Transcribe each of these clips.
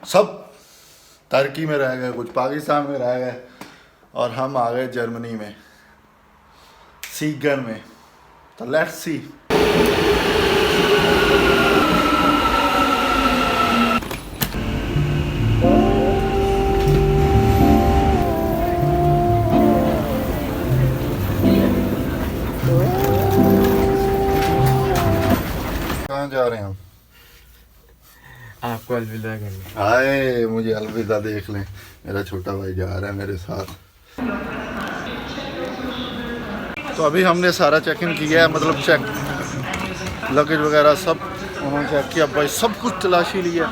सब तुर्की में रह गए, कुछ पाकिस्तान में रह गए और हम आ गए जर्मनी में, सीगन में। तो लेट्स सी। कहाँ जा रहे हैं हम? आपको अलविदा करना। हाय, मुझे अलविदा देख लें, मेरा छोटा भाई जा रहा है मेरे साथ। तो अभी हमने सारा चेक इन किया है, मतलब चेक लगेज वगैरह सब उन्होंने चेक किया भाई, सब कुछ तलाशी लिया।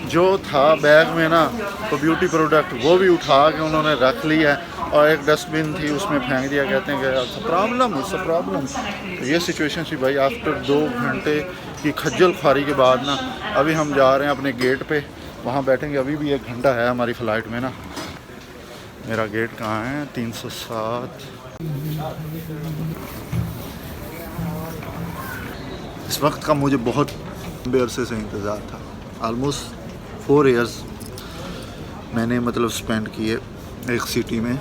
जो था बैग में ना, तो ब्यूटी प्रोडक्ट वो भी उठा के उन्होंने रख लिया है और एक डस्टबिन थी उसमें फेंक दिया। कहते हैं कि प्रॉब्लम इट्स अ प्रॉब्लम। तो ये सिचुएशन थी भाई। आफ्टर 2 घंटे की खज्जल ख्वारी के बाद ना अभी हम जा रहे हैं अपने गेट पे, वहाँ बैठेंगे। अभी भी 1 घंटा है हमारी फ़्लाइट में ना। मेरा गेट कहाँ है? 307। इस वक्त का मुझे बहुत लंबे अरसे से इंतज़ार था। ऑलमोस्ट 4 इयर्स मैंने मतलब स्पेंड किए एक सिटी में,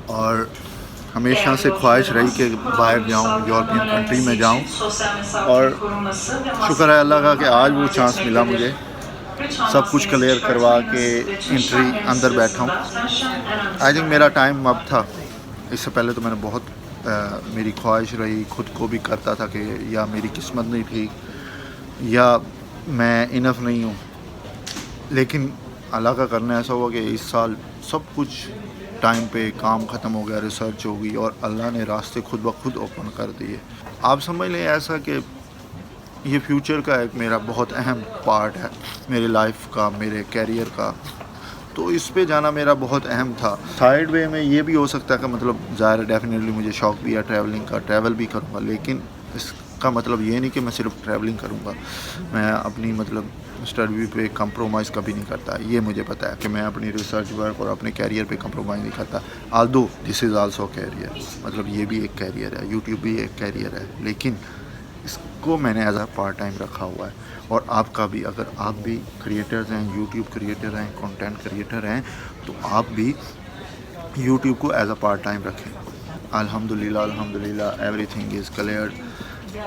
और हमेशा से ख्वाहिश रही कि बाहर जाऊं, यूरोपियन कंट्री में जाऊं, और शुक्र है अल्लाह का कि आज वो चांस मिला मुझे। सब कुछ क्लियर करवा के एंट्री अंदर बैठा हूं। आई थिंक मेरा टाइम अब था। इससे पहले तो मैंने बहुत मेरी ख्वाहिश रही, खुद को भी करता था कि या मेरी किस्मत नहीं ठीक या मैं इनफ नहीं हूँ, लेकिन अल्लाह का करना ऐसा हुआ कि इस साल सब कुछ टाइम पे काम ख़त्म हो गया, रिसर्च हो गई और अल्लाह ने रास्ते खुद ब खुद ओपन कर दिए। आप समझ लें ऐसा कि ये फ्यूचर का एक मेरा बहुत अहम पार्ट है मेरी लाइफ का, मेरे कैरियर का। तो इस पे जाना मेरा बहुत अहम था। साइड वे में ये भी हो सकता है कि मतलब ज़ाहिर डेफिनेटली मुझे शौक़ भी है ट्रैवलिंग का, ट्रैवल भी करूँगा, लेकिन इसका मतलब ये नहीं कि मैं सिर्फ ट्रैवलिंग करूँगा। मैं अपनी मतलब स्टडी पे कंप्रोमाइज़ कभी नहीं करता। ये मुझे पता है कि मैं अपनी रिसर्च वर्क और अपने कैरियर पे कंप्रोमाइज़ नहीं करता। Although this is also career, मतलब ये भी एक कैरियर है, यूट्यूब भी एक कैरियर है, लेकिन इसको मैंने एज अ पार्ट टाइम रखा हुआ है। और आपका भी, अगर आप भी क्रिएटर्स हैं, यूट्यूब क्रिएटर हैं, कंटेंट क्रिएटर हैं, तो आप भी यूट्यूब को एज अ पार्ट टाइम रखें। अल्हम्दुलिल्लाह अल्हम्दुलिल्लाह एवरीथिंग इज़ क्लियर।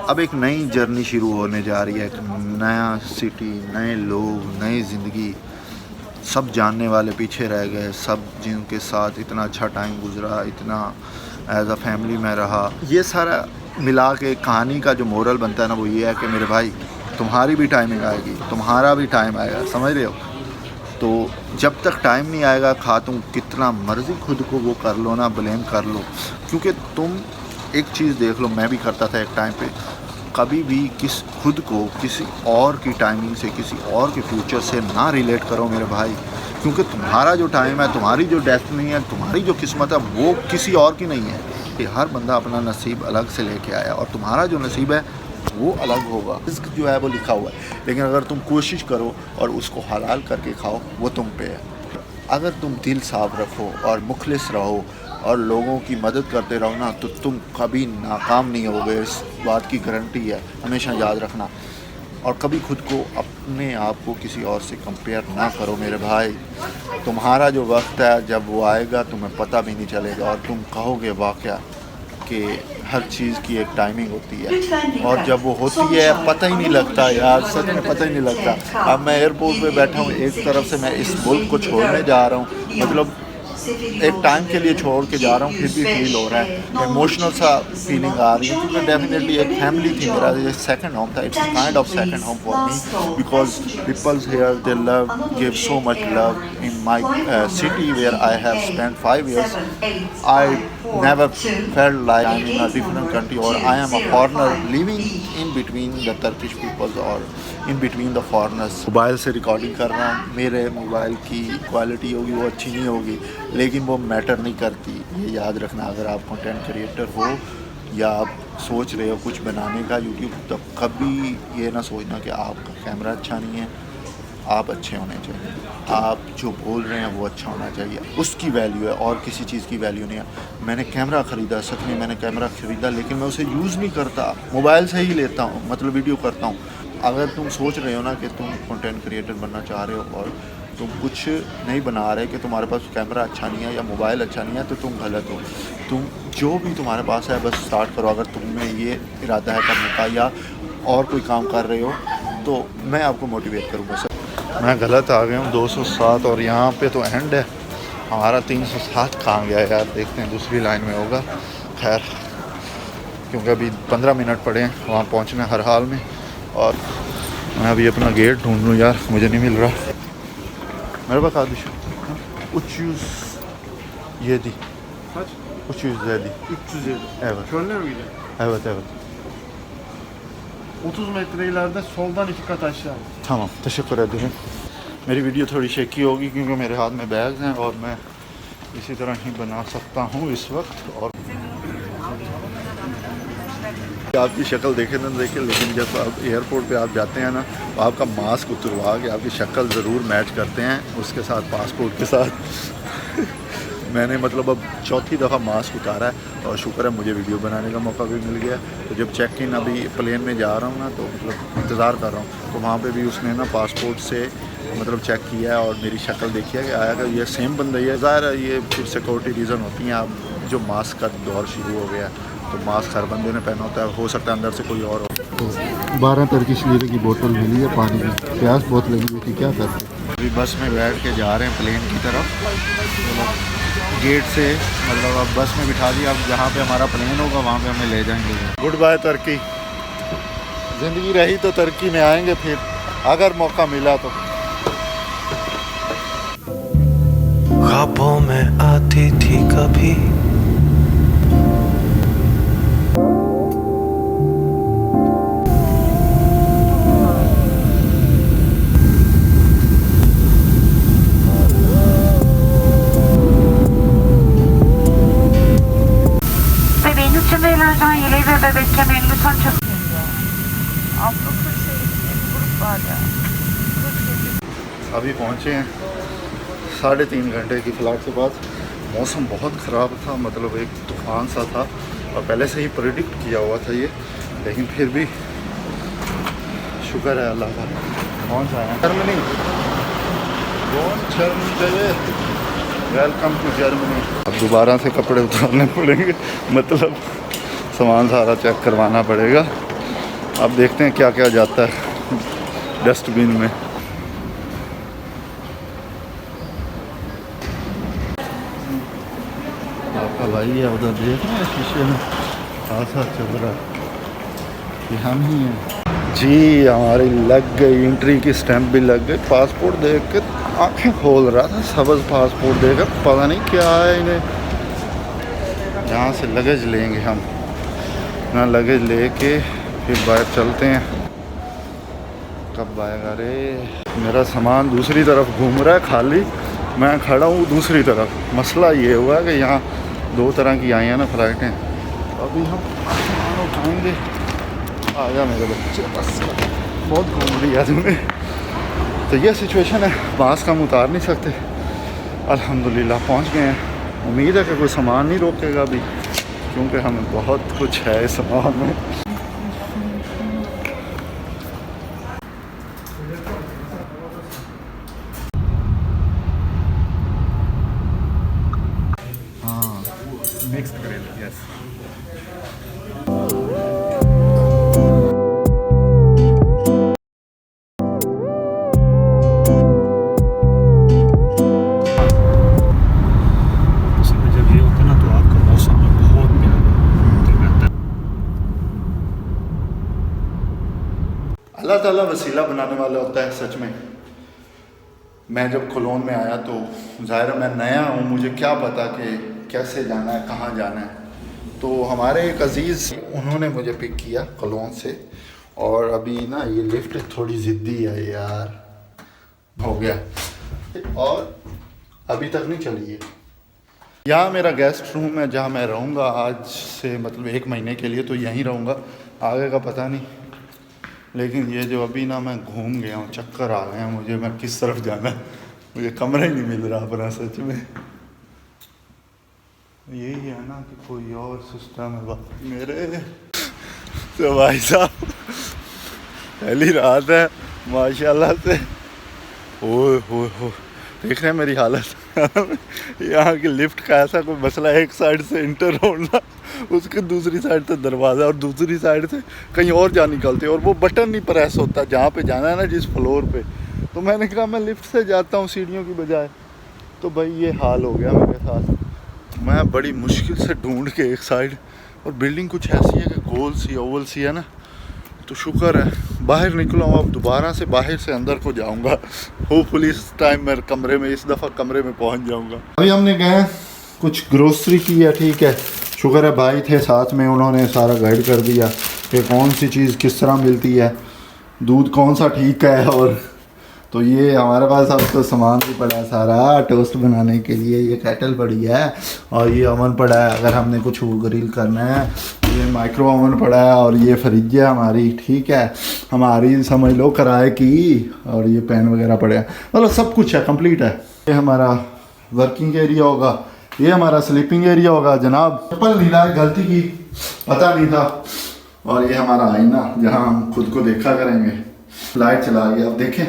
अब एक नई जर्नी शुरू होने जा रही है, एक नया सिटी, नए लोग, नई ज़िंदगी। सब जानने वाले पीछे रह गए, सब जिनके साथ इतना अच्छा टाइम गुजरा, इतना एज अ फैमिली में रहा, ये सारा मिला के कहानी का जो मोरल बनता है ना, वो ये है कि मेरे भाई तुम्हारी भी टाइमिंग आएगी, तुम्हारा भी टाइम आएगा, समझ रहे हो? तो जब तक टाइम नहीं आएगा, खा तुम कितना मर्ज़ी खुद को वो कर लो ना, ब्लेम कर लो, क्योंकि तुम एक चीज़ देख लो, मैं भी करता था एक टाइम पे, कभी भी खुद को किसी और की टाइमिंग से, किसी और के फ्यूचर से ना रिलेट करो मेरे भाई, क्योंकि तुम्हारा जो टाइम है, तुम्हारी जो डेस्टिनी है, तुम्हारी जो किस्मत है, वो किसी और की नहीं है। कि हर बंदा अपना नसीब अलग से लेके आया और तुम्हारा जो नसीब है वो अलग होगा। रिस्क जो है वो लिखा हुआ है, लेकिन अगर तुम कोशिश करो और उसको हलाल करके खाओ, वो तुम पे है। अगर तुम दिल साफ रखो और मुखलिस रहो और लोगों की मदद करते रहो ना, तो तुम कभी नाकाम नहीं होगे, इस बात की गारंटी है, हमेशा याद रखना। और कभी खुद को, अपने आप को किसी और से कंपेयर ना करो मेरे भाई। तुम्हारा जो वक्त है जब वो आएगा तुम्हें पता भी नहीं चलेगा, और तुम कहोगे वाक़या कि हर चीज़ की एक टाइमिंग होती है, और जब वो होती है पता ही नहीं लगता यार, सच में पता ही नहीं लगता। अब मैं एयरपोर्ट पे बैठा हूँ, एक तरफ से मैं इस मुल्क को छोड़ने जा रहा हूँ, मतलब एक टाइम के लिए छोड़ के जा रहा हूँ, फिर भी फील हो रहा है, इमोशनल सा फीलिंग आ रही है, क्योंकि डेफिनेटली एक फैमिली थी मेरा, ये सेकंड होम था। It's kind of second home for me, because peoples here they love, give so much love in my city where I have spent 5 years. I never felt like I'm in a different country, or I am a foreigner living in between the Turkish peoples or in between the foreigners. Mobile से recording कर रहा हूँ, मेरे mobile की quality होगी वो अच्छी नहीं होगी, लेकिन वो मैटर नहीं करती। ये याद रखना, अगर आप कंटेंट क्रिएटर हो या आप सोच रहे हो कुछ बनाने का यूट्यूब, तो कभी ये ना सोचना कि आपका कैमरा अच्छा नहीं है, आप अच्छे होने चाहिए, आप जो बोल रहे हैं वो अच्छा होना चाहिए, उसकी वैल्यू है और किसी चीज़ की वैल्यू नहीं है। मैंने कैमरा ख़रीदा, सच में मैंने कैमरा ख़रीदा, लेकिन मैं उसे यूज़ नहीं करता, मोबाइल से ही लेता हूँ, मतलब वीडियो करता हूँ, अगर तुम सोच रहे हो ना कि तुम कंटेंट क्रिएटर बनना चाह रहे हो और तुम कुछ नहीं बना रहे कि तुम्हारे पास कैमरा अच्छा नहीं है या मोबाइल अच्छा नहीं है, तो तुम गलत हो। तुम जो भी तुम्हारे पास है बस स्टार्ट करो। अगर तुम्हें ये इरादा है करने का या और कोई काम कर रहे हो तो मैं आपको मोटिवेट करूँगा सर। मैं गलत आ गया हूँ 207 और यहाँ पे तो एंड है हमारा। 307 कहाँ गया यार, देखते हैं दूसरी लाइन में होगा। खैर, क्योंकि अभी 15 मिनट पड़े हैं वहाँ पहुँचने हर हाल में। और मैं अभी अपना गेट ढूंढ लूँ यार, मुझे नहीं मिल रहा। मेरे पास kardeşim. 307. 307. 307. Evet. Kölner miydi? Evet evet. 30 metre ileride soldan 2 kat aşağı. tamam, teşekkür ederim. मेरी वीडियो थोड़ी शेकी होगी क्योंकि मेरे हाथ में बैग हैं और मैं इसी तरह ही बना सकता हूँ इस वक्त। और आपकी शक्ल देखे ना देखे, लेकिन जब आप एयरपोर्ट पे आप जाते हैं ना तो आपका मास्क उतरवा के आपकी शक्ल ज़रूर मैच करते हैं उसके साथ, पासपोर्ट के साथ। मैंने मतलब अब चौथी दफ़ा मास्क उतारा है और शुक्र है मुझे वीडियो बनाने का मौका भी मिल गया। तो जब चेक इन अभी प्लेन में जा रहा हूँ ना तो मतलब इंतज़ार कर रहा हूँ, तो वहाँ पे भी उसने ना पासपोर्ट से मतलब चेक किया है और मेरी शक्ल देखी है कि आया कि ये सेम बंदा ही है। ज़ाहिर है ये फिर सिक्योरिटी रीज़न होती हैं। अब जो मास्क का दौर शुरू हो गया तो मास्क हर बंदे ने पहना होता है, हो सकता है अंदर से कोई और हो। तो 12 टर्किश लीरे की बोतल मिली है पानी की, प्यास बहुत लगी हुई थी, क्या करते। अभी बस में बैठ के जा रहे हैं प्लेन की तरफ। गेट से मतलब अब बस में बिठा दिया, अब जहाँ पे हमारा प्लेन होगा वहाँ पे हमें ले जाएंगे। गुड बाय तुर्की। ज़िंदगी रही तो तुर्की में आएंगे फिर अगर मौका मिला तो। ख्वाबों में आती थी कभी अभी पहुँचे हैं 3.5 घंटे की फ़्लाइट के बाद। मौसम बहुत ख़राब था, मतलब एक तूफ़ान सा था और पहले से ही प्रेडिक्ट किया हुआ था ये, लेकिन फिर भी शुक्र है अल्लाह का पहुँच आए हैं। Germany, welcome to Germany. अब दोबारा से कपड़े उतारने पड़ेंगे, मतलब सामान सारा चेक करवाना पड़ेगा। अब देखते हैं क्या क्या जाता है डस्टबिन में। आपका भाई है उधर, देख रहे हैं शीशे में खासा चल रहा है। ये हम ही हैं जी। हमारी लग गई एंट्री की स्टैंप भी लग गई। पासपोर्ट देख के आँखें खोल रहा था, सब्ज़ पासपोर्ट देखकर पता नहीं क्या है इन्हें। यहाँ से लगेज लेंगे हम ना, लगेज लेके फिर बाहर चलते हैं। कब आएगा रे। मेरा सामान दूसरी तरफ घूम रहा है खाली, मैं खड़ा हूँ दूसरी तरफ। मसला ये हुआ है कि यहाँ 2 तरह की आई हैं ना फ़्लाइटें। अभी हम सामान उठाएँगे। आ जा मेरे बच्चे, बस बहुत घूम लिया तुमने। तो ये सिचुएशन है, मास्क हम उतार नहीं सकते। अल्हम्दुलिल्लाह पहुँच गए हैं। उम्मीद है कि कोई सामान नहीं रोकेगा अभी, क्योंकि हमें बहुत कुछ है इस सामान में। हाँ, Next grill, yes. जब ये होता है ना तो आपका मौसम बहुत प्यारा। अल्लाह ताला वसीला बनाने वाला होता है सच में। मैं जब कोलोन में आया तो ज़ाहिर मैं नया हूँ, मुझे क्या पता कि कैसे जाना है, कहाँ जाना है। तो हमारे एक अज़ीज़ उन्होंने मुझे पिक किया कोलोन से, और अभी ना ये लिफ्ट थोड़ी ज़िद्दी है यार, हो गया और अभी तक नहीं चली है। यहाँ मेरा गेस्ट रूम है जहाँ मैं रहूँगा आज से, मतलब 1 महीने के लिए तो यहीं रहूँगा, आगे का पता नहीं। लेकिन ये जो अभी ना मैं घूम गया हूँ, चक्कर आ गए हैं मुझे, मैं किस तरफ जाना है, मुझे कमरा ही नहीं मिल रहा अपना सच में। यही है ना कि कोई और सिस्टम है मेरे। तो भाई साहब पहली रात है माशाल्लाह से। ओए हो देख रहे हैं मेरी हालत। यहाँ की लिफ्ट का ऐसा कोई मसला है, एक साइड से इंटर होना, उसके दूसरी साइड से दरवाज़ा और दूसरी साइड से कहीं और जा निकलते, और वो बटन नहीं प्रेस होता जहाँ पे जाना है ना, जिस फ्लोर पे। तो मैंने कहा मैं लिफ्ट से जाता हूँ सीढ़ियों की बजाय। तो भाई ये हाल हो गया मेरे साथ। मैं बड़ी मुश्किल से ढूंढ के एक साइड, और बिल्डिंग कुछ ऐसी है कि गोल सी ओवल सी है ना, तो शुक्र है बाहर निकला हूँ। अब दोबारा से बाहर से अंदर को जाऊँगा, होपफुली इस टाइम मैं कमरे में, इस दफ़ा कमरे में पहुँच जाऊँगा। अभी हमने गए कुछ ग्रोसरी की है, ठीक है, शुक्र है भाई थे साथ में, उन्होंने सारा गाइड कर दिया कि कौन सी चीज़ किस तरह मिलती है, दूध कौन सा ठीक है। और तो ये हमारे पास अब तो सामान भी पड़ा है सारा टोस्ट बनाने के लिए। ये केटल पड़ी है और ये ओवन पड़ा है अगर हमने कुछ ग्रिल करना है। ये माइक्रो ओवन पड़ा है और ये फ्रिज है हमारी, ठीक है, हमारी समझ लो किराए की। और ये पेन वगैरह पड़े हैं, मतलब सब कुछ है, कंप्लीट है। ये हमारा वर्किंग एरिया होगा, ये हमारा स्लीपिंग एरिया होगा जनाब। चप्पल नहीं लाए, गलती की, पता नहीं था। और ये हमारा आईना जहाँ हम खुद को देखा करेंगे। लाइट चला गया, अब देखें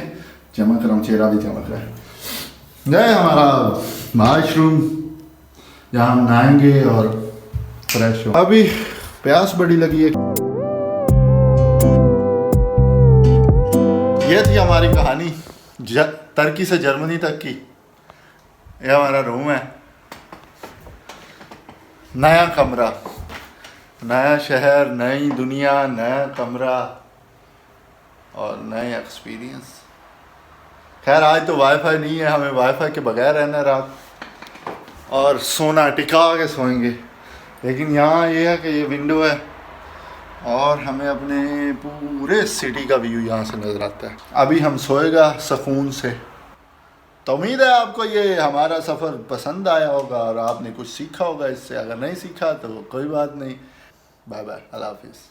चमक रहा हूँ, चेहरा भी चमक रहा है। यह हमारा वॉशरूम जहाँ हम नहाएंगे और फ्रेश हो। अभी प्यास बड़ी लगी है। ये थी हमारी कहानी तुर्की से जर्मनी तक की। यह हमारा रूम है, नया कमरा, नया शहर, नई दुनिया, नया कमरा और नए एक्सपीरियंस। खैर आज तो वाईफाई नहीं है, हमें वाईफाई के बगैर रहना रात, और सोना टिका के सोएंगे। लेकिन यहाँ ये है कि ये विंडो है और हमें अपने पूरे सिटी का व्यू यहाँ से नज़र आता है। अभी हम सोएगा सुकून से। तो उम्मीद है आपको ये हमारा सफ़र पसंद आया होगा और आपने कुछ सीखा होगा इससे। अगर नहीं सीखा तो कोई बात नहीं, बाय बाय, अल्लाह हाफिज़।